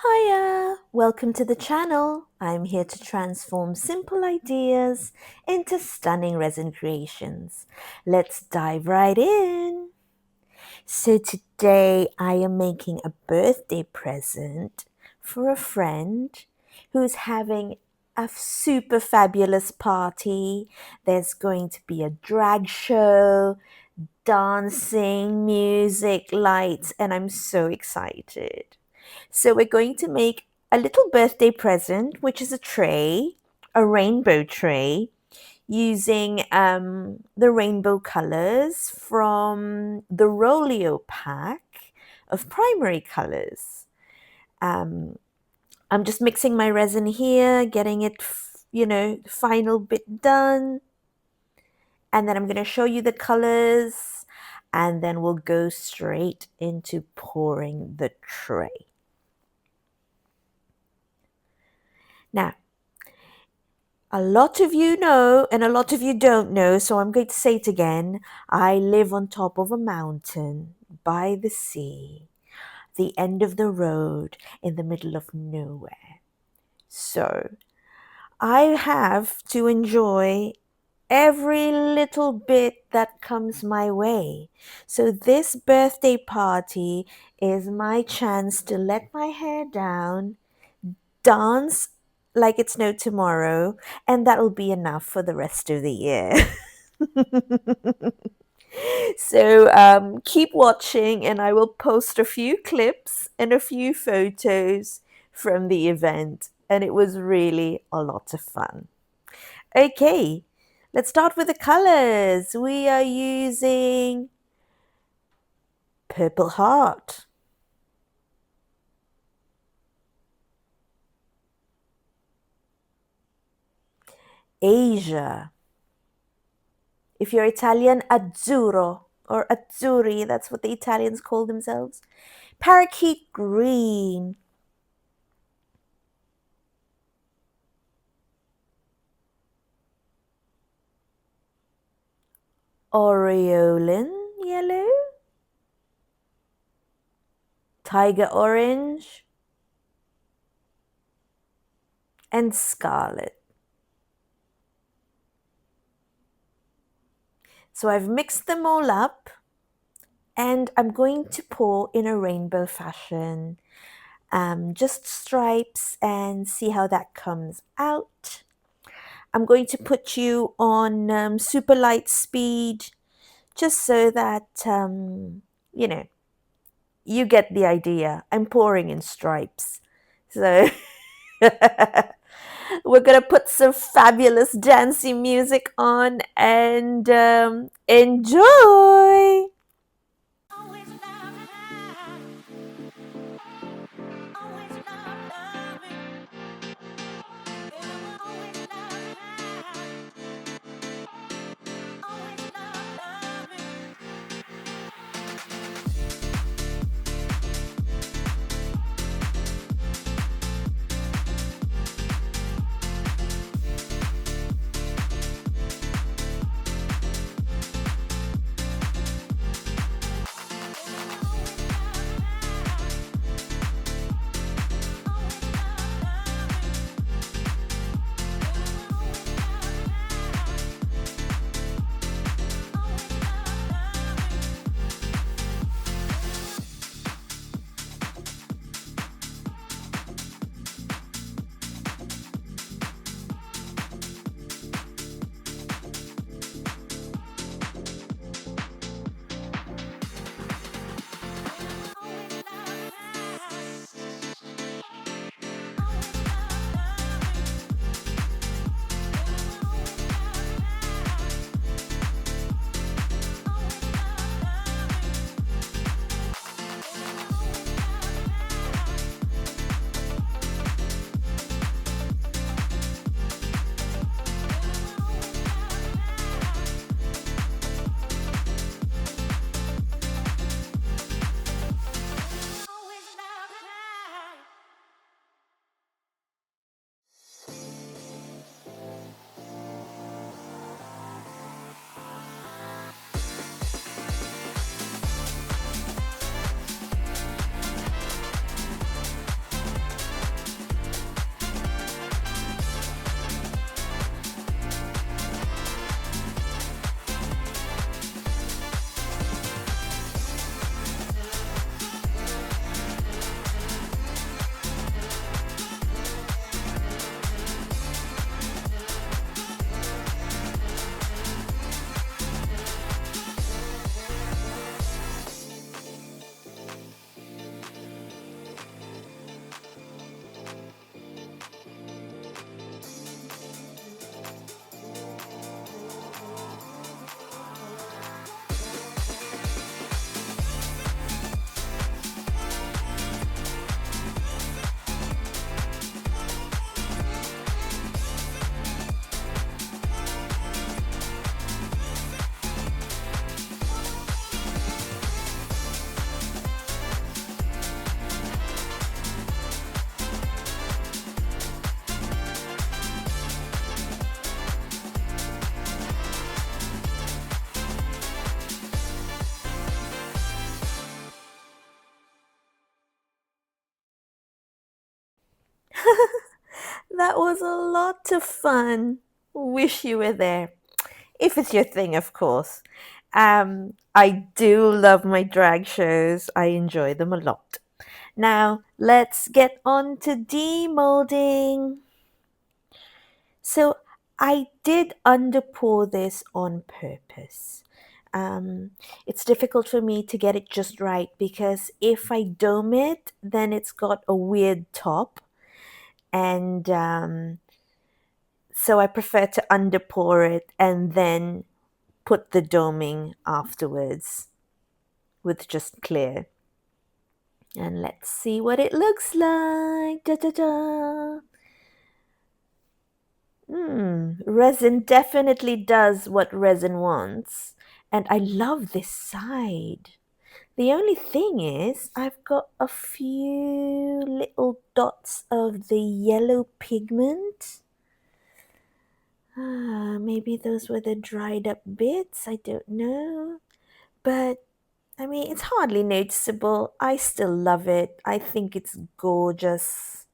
Hiya! Welcome to the channel. I'm here to transform simple ideas into stunning resin creations. Let's dive right in. So today I am making a birthday present for a friend who's having a super fabulous party. There's going to be a drag show, dancing, music, lights, and I'm so excited. So we're going to make a little birthday present, which is a tray, a rainbow tray, using the rainbow colors from the Rolio pack of primary colors. Um, I'm just mixing my resin here, getting it, final bit done. And then I'm going to show you the colors, and then we'll go straight into pouring the tray. Now, a lot of you know and a lot of you don't know, so I'm going to say it again. I live on top of a mountain by the sea, the end of the road in the middle of nowhere. So I have to enjoy every little bit that comes my way. So this birthday party is my chance to let my hair down, dance like it's no tomorrow, and that'll be enough for the rest of the year. So keep watching, and I will post a few clips and a few photos from the event, and it was really a lot of fun. Okay, let's start with the colors. We are using Purple Heart, Asia. If you're Italian, Azzurro or Azzurri, that's what the Italians call themselves. Parakeet Green, Aureolin Yellow, Tiger Orange, and Scarlet. So I've mixed them all up, and I'm going to pour in a rainbow fashion. Just stripes, and see how that comes out. I'm going to put you on super light speed, just so that, you get the idea. I'm pouring in stripes. So we're going to put some fabulous dancing music on and enjoy. That was a lot of fun. Wish you were there. If it's your thing, of course. I do love my drag shows. I enjoy them a lot. Now, let's get on to demolding. So, I did underpour this on purpose. Um, it's difficult for me to get it just right because if I dome it, then it's got a weird top. And so I prefer to underpour it and then put the doming afterwards with just clear. And let's see what it looks like. Da, da, da. Resin definitely does what resin wants. And I love this side. The only thing is, I've got a few little dots of the yellow pigment. Maybe those were the dried up bits. I don't know. But I mean, it's hardly noticeable. I still love it. I think it's gorgeous.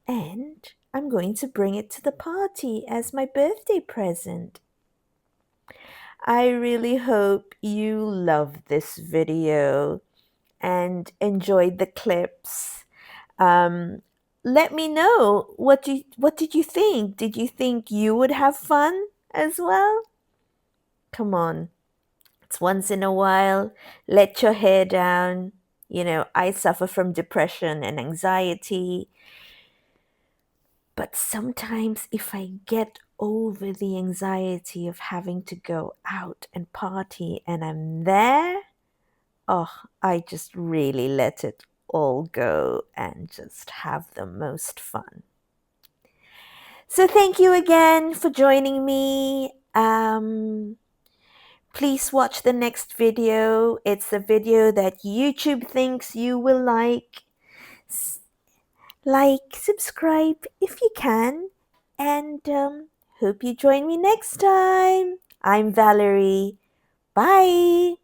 And I'm going to bring it to the party as my birthday present. I really hope you loved this video and enjoyed the clips. Um, Let me know what did you think? Did you think you would have fun as well? Come on. It's once in a while. Let your hair down. You know, I suffer from depression and anxiety. But sometimes, if I get over the anxiety of having to go out and party and I'm there, oh, I just really let it all go and just have the most fun. So, thank you again for joining me. Please watch the next video. It's a video that YouTube thinks you will like. Like, subscribe if you can, and hope you join me next time. I'm Valerie. Bye.